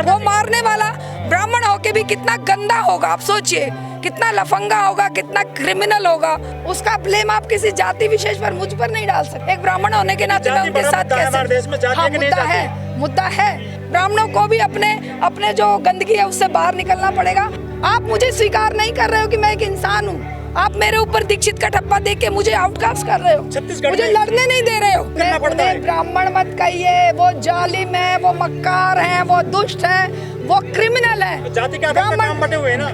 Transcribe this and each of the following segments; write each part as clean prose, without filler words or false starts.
वो मारने वाला ब्राह्मण होके भी कितना गंदा होगा, आप सोचिए, कितना लफंगा होगा, कितना क्रिमिनल होगा। उसका ब्लेम आप किसी जाति विशेष पर, मुझ पर नहीं डाल सकते। एक ब्राह्मण होने के नाते मैं उनके साथ कैसे, हाँ मुद्दा है। ब्राह्मणों को भी अपने जो गंदगी है उससे बाहर निकलना पड़ेगा। आप मुझे स्वीकार नहीं कर रहे हो कि मैं एक इंसान हूँ। आप मेरे ऊपर दीक्षित का ठप्पा देख के मुझे आउटकास्ट कर रहे हो, मुझे लड़ने नहीं दे रहे हो। ब्राह्मण मत कहिए, वो जालिम है, वो मक्कार है, वो दुष्ट है, वो क्रिमिनल है। जाति के आधार पर नाम बटे हुए ना।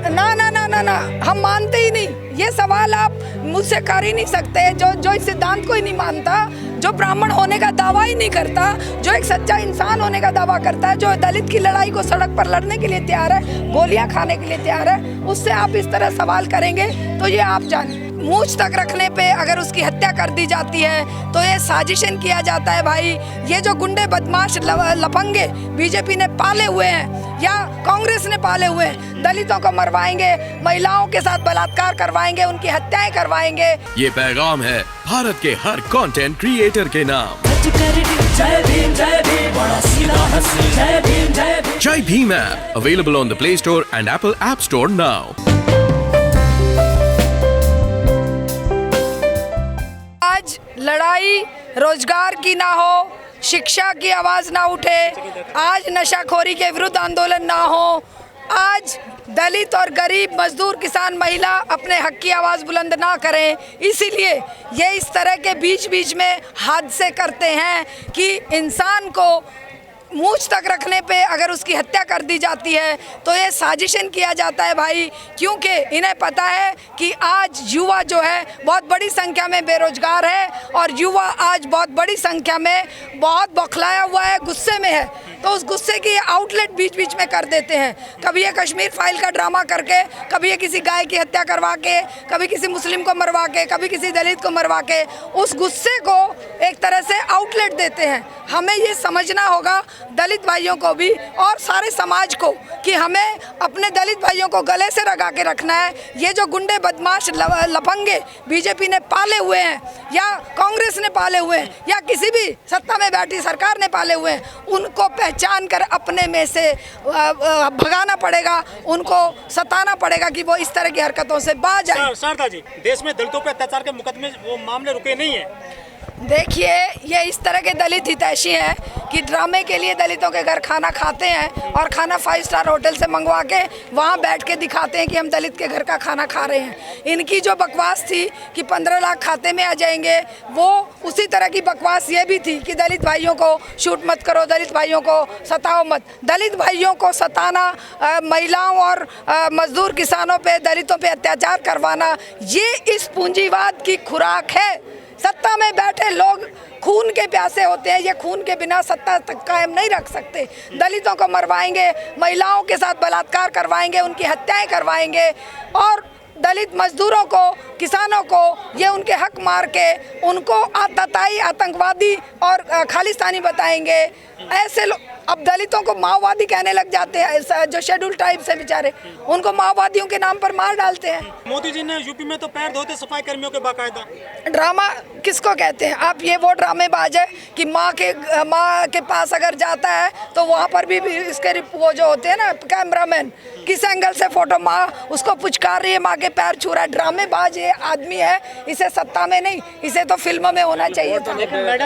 ना, हम मानते ही नहीं। ये सवाल आप मुझसे कर ही नहीं सकते। जो इस सिद्धांत को ही नहीं मानता, जो ब्राह्मण होने का दावा ही नहीं करता, जो एक सच्चा इंसान होने का दावा करता है, जो दलित की लड़ाई को सड़क पर लड़ने के लिए तैयार है, गोलियां खाने के लिए तैयार है, उससे आप इस तरह सवाल करेंगे तो ये आप जाने। मूंछ तक रखने पे अगर उसकी हत्या कर दी जाती है तो ये साजिशन किया जाता है। भाई ये जो गुंडे बदमाश लफंगे बीजेपी ने पाले हुए हैं या कांग्रेस ने पाले हुए हैं, दलितों को मरवाएंगे, महिलाओं के साथ बलात्कार करवाएंगे, उनकी हत्याएं करवाएंगे। ये पैगाम है भारत के हर कंटेंट क्रिएटर के नाम। जय भीम बड़ा सीधा हंसी, जय भीम। जय Bhim app available on the play store and Apple app store now. आज लड़ाई रोजगार की ना हो, शिक्षा की आवाज ना उठे, आज नशाखोरी के विरुद्ध आंदोलन ना हो, आज दलित और गरीब मजदूर किसान महिला अपने हक की आवाज़ बुलंद ना करें, इसीलिए ये इस तरह के बीच बीच में हादसे करते हैं कि इंसान को मूंछ तक रखने पे अगर उसकी हत्या कर दी जाती है तो ये साजिशन किया जाता है भाई, क्योंकि इन्हें पता है कि आज युवा जो है बहुत बड़ी संख्या में बेरोजगार है और युवा आज बहुत बड़ी संख्या में बहुत बौखलाया हुआ है, गुस्से में है। तो उस गुस्से की आउटलेट बीच बीच में कर देते हैं। कभी ये कश्मीर फाइल का ड्रामा करके, कभी ये किसी गाय की हत्या करवा के, कभी किसी मुस्लिम को मरवा के, कभी किसी दलित को मरवा के उस गुस्से को एक तरह से आउटलेट देते हैं। हमें ये समझना होगा दलित भाइयों को भी और सारे समाज को कि हमें अपने दलित भाइयों को गले से लगा के रखना है। ये जो गुंडे बदमाश लफंगे बीजेपी ने पाले हुए हैं या कांग्रेस ने पाले हुए हैं या किसी भी सत्ता में बैठी सरकार ने पाले हुए हैं, उनको पहचान कर अपने में से भगाना पड़ेगा, उनको सताना पड़ेगा कि वो इस तरह की हरकतों से बाज आए। शारदा जी, देश में दलितों पर अत्याचार के मुकदमे वो मामले रुके नहीं है। देखिए, ये इस तरह के दलित हितैषी हैं कि ड्रामे के लिए दलितों के घर खाना खाते हैं और खाना 5 स्टार होटल से मंगवा के वहाँ बैठ के दिखाते हैं कि हम दलित के घर का खाना खा रहे हैं। इनकी जो बकवास थी कि 15 लाख खाते में आ जाएंगे, वो उसी तरह की बकवास ये भी थी कि दलित भाइयों को शूट मत करो, दलित भाइयों को सताओ मत। दलित भाइयों को सताना, महिलाओं और मजदूर किसानों पे, दलितों पे अत्याचार करवाना, ये इस पूंजीवाद की खुराक है। सत्ता में बैठे लोग खून के प्यासे होते हैं, ये खून के बिना सत्ता तक कायम नहीं रख सकते। दलितों को मरवाएंगे, महिलाओं के साथ बलात्कार करवाएंगे, उनकी हत्याएं करवाएंगे और दलित मजदूरों को, किसानों को ये उनके हक मार के उनको आतताई, आतंकवादी और खालिस्तानी बताएंगे। ऐसे लोग अब दलितों को माओवादी कहने लग जाते हैं, जो शेड्यूल टाइप से बेचारे, उनको माओवादियों के नाम पर मार डालते हैं। मोदी जी ने यूपी में तो पैर धोते सफाई कर्मियों के बाकायदा। ड्रामा किसको कहते हैं आप? ये वो ड्रामेबाज है कि माँ के पास अगर जाता है तो वहाँ पर भी इसके वो जो होते हैं ना कैमरामैन, किस एंगल से फोटो, माँ उसको पुचकार रही है, माँ के पैर छू रहा है। ड्रामेबाज ये आदमी है, इसे सत्ता में नहीं, इसे तो फिल्मों में होना चाहिए था।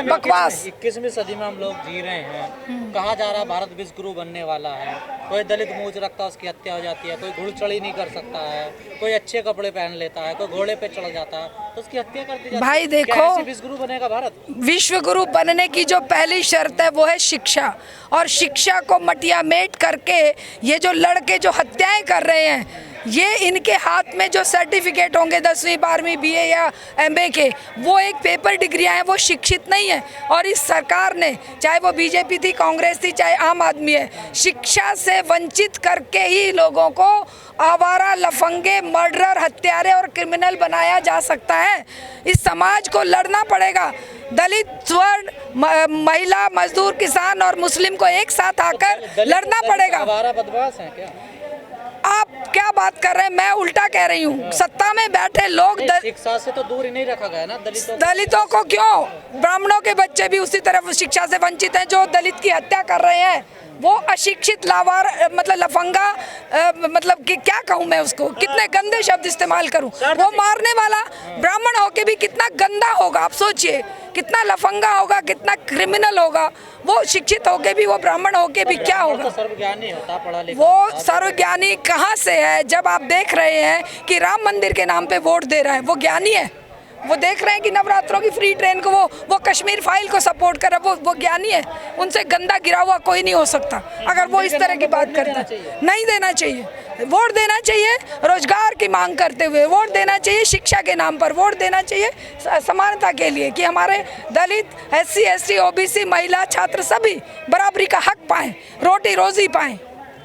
बकवास। 21वीं सदी में हम लोग जी रहे हैं, कहा जा रहा है भारत विश्व गुरु बनने वाला है। कोई दलित मूंछ रखता है उसकी हत्या हो जाती है, कोई घुड़चढ़ी नहीं कर सकता है, कोई अच्छे कपड़े पहन लेता है, कोई घोड़े पे चढ़ जाता है तो उसकी हत्या कर दी जाती है। भाई देखो, विश्व गुरु बनेगा भारत? विश्व गुरु बनने की जो पहली शर्त है वो है शिक्षा, और शिक्षा को मटियामेट करके ये जो लड़के जो हत्याएं कर रहे हैं, ये इनके हाथ में जो सर्टिफिकेट होंगे 10वीं 12वीं BA या MA के, वो एक पेपर डिग्रियां हैं, वो शिक्षित नहीं है। और इस सरकार ने, चाहे वो बीजेपी थी, कांग्रेस थी, चाहे आम आदमी है, शिक्षा से वंचित करके ही लोगों को आवारा, लफंगे, मर्डरर, हत्यारे और क्रिमिनल बनाया जा सकता है। इस समाज को लड़ना पड़ेगा। दलित, स्वर्ण, महिला, मजदूर, किसान और मुस्लिम को एक साथ आकर लड़ना पड़ेगा। आवारा बदमाश हैं क्या? आप क्या बात कर रहे हैं, मैं उल्टा कह रही हूँ। सत्ता में बैठे लोग शिक्षा से तो दूर ही नहीं रखा गया ना दलितों को क्यों? ब्राह्मणों के बच्चे भी उसी तरफ शिक्षा से वंचित हैं। जो दलित की हत्या कर रहे हैं वो अशिक्षित लावार मतलब लफंगा मतलब कि क्या कहूँ मैं उसको, कितने गंदे शब्द इस्तेमाल करूँ। वो मारने वाला ब्राह्मण होके भी कितना गंदा होगा, आप सोचिए, कितना लफंगा होगा, कितना क्रिमिनल होगा। वो शिक्षित होके भी, वो ब्राह्मण होके भी क्या होगा? सर्वज्ञानी होता, पढ़ा लिखा। वो सर्वज्ञानी कहाँ से है? जब आप देख रहे हैं कि राम मंदिर के नाम पे वोट दे रहा है, वो ज्ञानी है? वो देख रहे हैं कि नवरात्रों की फ्री ट्रेन को वो कश्मीर फाइल को सपोर्ट कर रहा है, वो ज्ञानी है? उनसे गंदा गिरा हुआ कोई नहीं हो सकता अगर वो इस तरह की बात करता है। नहीं देना चाहिए, वोट देना चाहिए रोजगार की मांग करते हुए, वोट देना चाहिए शिक्षा के नाम पर, वोट देना चाहिए समानता के लिए कि हमारे दलित, SC ST OBC, महिला, छात्र सभी बराबरी का हक पाएं, रोटी रोजी पाएं।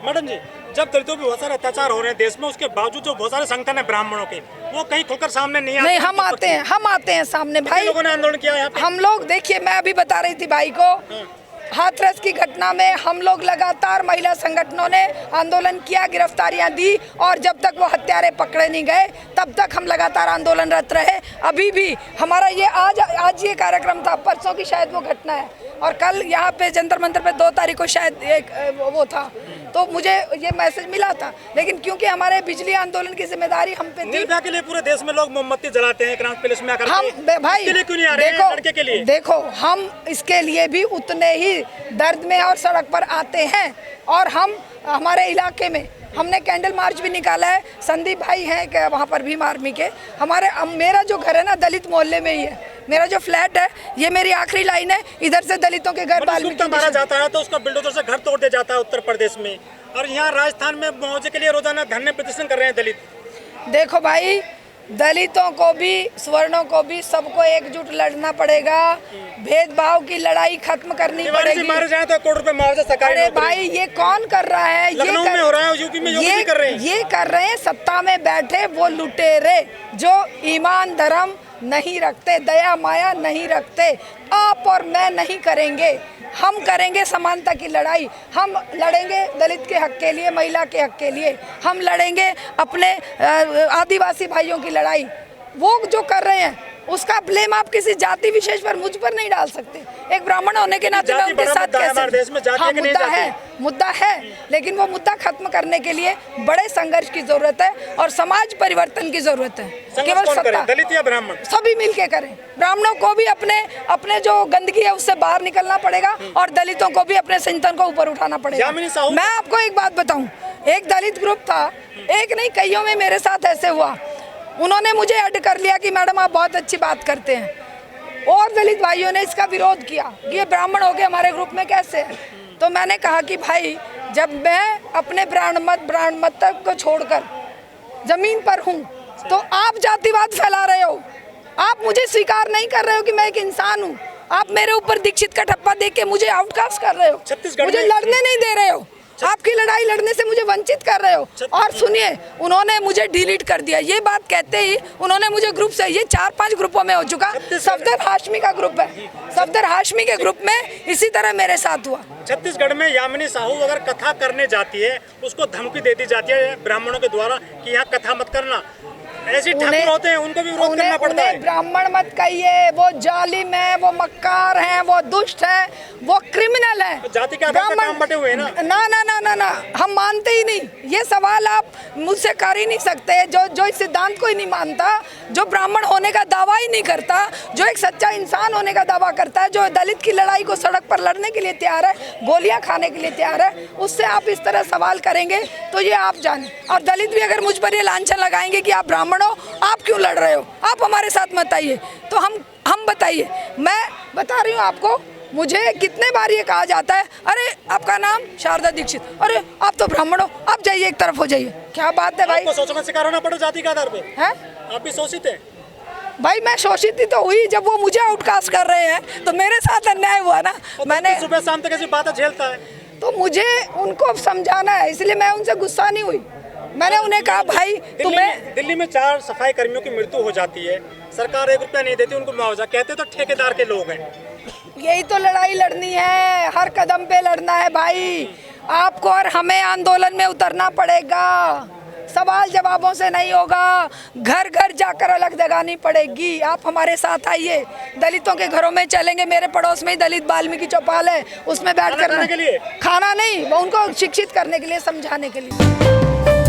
मैडम जी, जब दलितों पे बहुत सारे अत्याचार हो रहे हैं देश में, उसके बावजूद जो बहुत सारे संगठन है ब्राह्मणों के, वो कहीं खुलकर सामने नहीं आते। नहीं, हम आते हैं सामने भाई। लोगों ने आंदोलन किया यहाँ पे। हम लोग, देखिए मैं अभी बता रही थी भाई को, हाथरस की घटना में हम लोग लगातार महिला संगठनों ने आंदोलन किया, गिरफ्तारियां दी, और जब तक वो हत्यारे पकड़े नहीं गए तब तक हम लगातार आंदोलनरत रहे। अभी भी हमारा ये आज ये कार्यक्रम था, परसों की शायद वो घटना है, और कल यहाँ पे जंतर मंतर पे 2 तारीख को शायद एक वो था, तो मुझे ये मैसेज मिला था। लेकिन क्योंकि हमारे बिजली आंदोलन की जिम्मेदारी हम पे थी। निर्भया के लिए पूरे देश में लोग मोमबत्ती जलाते हैं क्रांत पैलेस में आकर। हम भाई इसके लिए क्यों नहीं आ रहे हैं लड़के के लिए? देखो, हम इसके लिए भी उतने ही दर्द में और सड़क पर आते हैं, और हम हमारे इलाके में हमने कैंडल मार्च भी निकाला है। संदीप भाई हैं वहाँ पर भीम आर्मी के। मेरा जो घर है ना दलित मोहल्ले में ही है, मेरा जो फ्लैट है ये मेरी आखिरी लाइन है, इधर से दलितों के घर मारा जाता है तो उसका बिल्डोजर से घर तोड़ दिया जाता है उत्तर प्रदेश में, और यहाँ राजस्थान में मुआवजे के लिए रोजाना धरने प्रदर्शन कर रहे हैं दलित। देखो भाई, दलितों को भी, सवर्णों को भी, सबको एकजुट लड़ना पड़ेगा। भेदभाव की लड़ाई खत्म करनी पड़ेगी। मारे जाए तो करोड़ रुपए मुआवजा सरकारी। अरे भाई, ये कौन कर रहा है? लखनऊ में हो रहा है, यूपी में योगी कर रहे हैं। ये कर रहे हैं सत्ता में बैठे वो लुटेरे जो ईमान धर्म नहीं रखते, दया माया नहीं रखते। आप और मैं नहीं करेंगे, हम करेंगे समानता की लड़ाई। हम लड़ेंगे दलित के हक के लिए, महिला के हक के लिए, हम लड़ेंगे अपने आदिवासी भाइयों की लड़ाई। वो जो कर रहे हैं उसका ब्लेम आप किसी जाति विशेष पर, मुझ पर नहीं डाल सकते। एक ब्राह्मण होने के नाते मैं उनके साथ कैसे, हाँ मुद्दा है, लेकिन वो मुद्दा खत्म करने के लिए बड़े संघर्ष की जरूरत है और समाज परिवर्तन की जरूरत है। केवल सत्ता, दलित या ब्राह्मण सभी मिलके करें। ब्राह्मणों को भी अपने जो गंदगी है उससे बाहर निकलना पड़ेगा, और दलितों को भी अपने संगठन को ऊपर उठाना पड़ेगा। मैं आपको एक बात बताऊं, एक दलित ग्रुप था, एक नहीं कईयों में मेरे साथ ऐसे हुआ। उन्होंने मुझे ऐड कर लिया कि मैडम आप बहुत अच्छी बात करते हैं, और दलित भाइयों ने इसका विरोध किया कि ये ब्राह्मण हो गए हमारे ग्रुप में कैसे है। तो मैंने कहा कि भाई, जब मैं अपने ब्राह्मण तक को छोड़कर जमीन पर हूँ तो आप जातिवाद फैला रहे हो, आप मुझे स्वीकार नहीं कर रहे हो कि मैं एक इंसान हूँ। आप मेरे ऊपर दीक्षित का ठप्पा दे के मुझे आउटकास्ट कर रहे हो, मुझे लड़ने नहीं दे रहे हो, आपकी लड़ाई लड़ने से मुझे वंचित कर रहे हो। और सुनिए, उन्होंने मुझे डिलीट कर दिया। ये बात कहते ही उन्होंने मुझे ग्रुप से, ये 4-5 ग्रुपों में हो चुका। सफदर हाशमी का ग्रुप है, सफदर हाशमी के ग्रुप में इसी तरह मेरे साथ हुआ। छत्तीसगढ़ में यामिनी साहू अगर कथा करने जाती है, उसको धमकी दे दी जाती है ब्राह्मणों के द्वारा कि यहाँ कथा मत करना। ऐसे ठाकुर होते हैं, उनको भी विरोध करना पड़ता है। ब्राह्मण मत कहिए, वो जालिम है, वो मक्कार हैं, वो दुष्ट है, वो क्रिमिनल है। तो जाति के आधार पर काम बटे हुए हैं ना? ना, हम मानते ही नहीं। ये सवाल आप मुझसे कर ही नहीं सकते। जो इस सिद्धांत को ही नहीं मानता, जो ब्राह्मण होने का दावा ही नहीं करता, जो एक सच्चा इंसान होने का दावा करता है, जो दलित की लड़ाई को सड़क पर लड़ने के लिए तैयार है, गोलियां खाने के लिए तैयार है, उससे आप इस तरह सवाल करेंगे तो ये आप जाने। और दलित भी अगर मुझ पर ये लांछन लगाएंगे कि आप ब्राह्मण हो, आप क्यों लड़ रहे हो, आप हमारे साथ मत आइए, तो हम बताइए। मैं बता रही हूँ आपको, मुझे कितने बार ये कहा जाता है, अरे आपका नाम शारदा दीक्षित, अरे आप तो ब्राह्मण हो, आप जाइए एक तरफ हो जाइए। क्या बात है भाई? आपको सोचना शिकार होना पड़े जाति के आधार पे हैं? आप भी शोषित हैं भाई। मैं शोषित ही तो हुई, जब वो मुझे आउटकास्ट कर रहे हैं तो मेरे साथ अन्याय हुआ ना। मैंने सुबह शाम तक ऐसी बातें झेलता है, तो मुझे उनको समझाना है, इसलिए मैं उनसे गुस्सा नहीं हुई। मैंने उन्हें कहा भाई तुम्हें, दिल्ली में 4 सफाई कर्मियों की मृत्यु हो जाती है, सरकार 1 रुपया नहीं देती उनको मुआवजा, कहते तो ठेकेदार के लोग हैं। यही तो लड़ाई लड़नी है, हर कदम पे लड़ना है भाई। आपको और हमें आंदोलन में उतरना पड़ेगा, सवाल जवाबों से नहीं होगा, घर घर जाकर अलग जगानी पड़ेगी। आप हमारे साथ आइए, दलितों के घरों में चलेंगे। मेरे पड़ोस में ही दलित वाल्मीकि चौपाल है, उसमें बैठ कर खाना के लिए खाना नहीं, वो उनको शिक्षित करने के लिए, समझाने के लिए।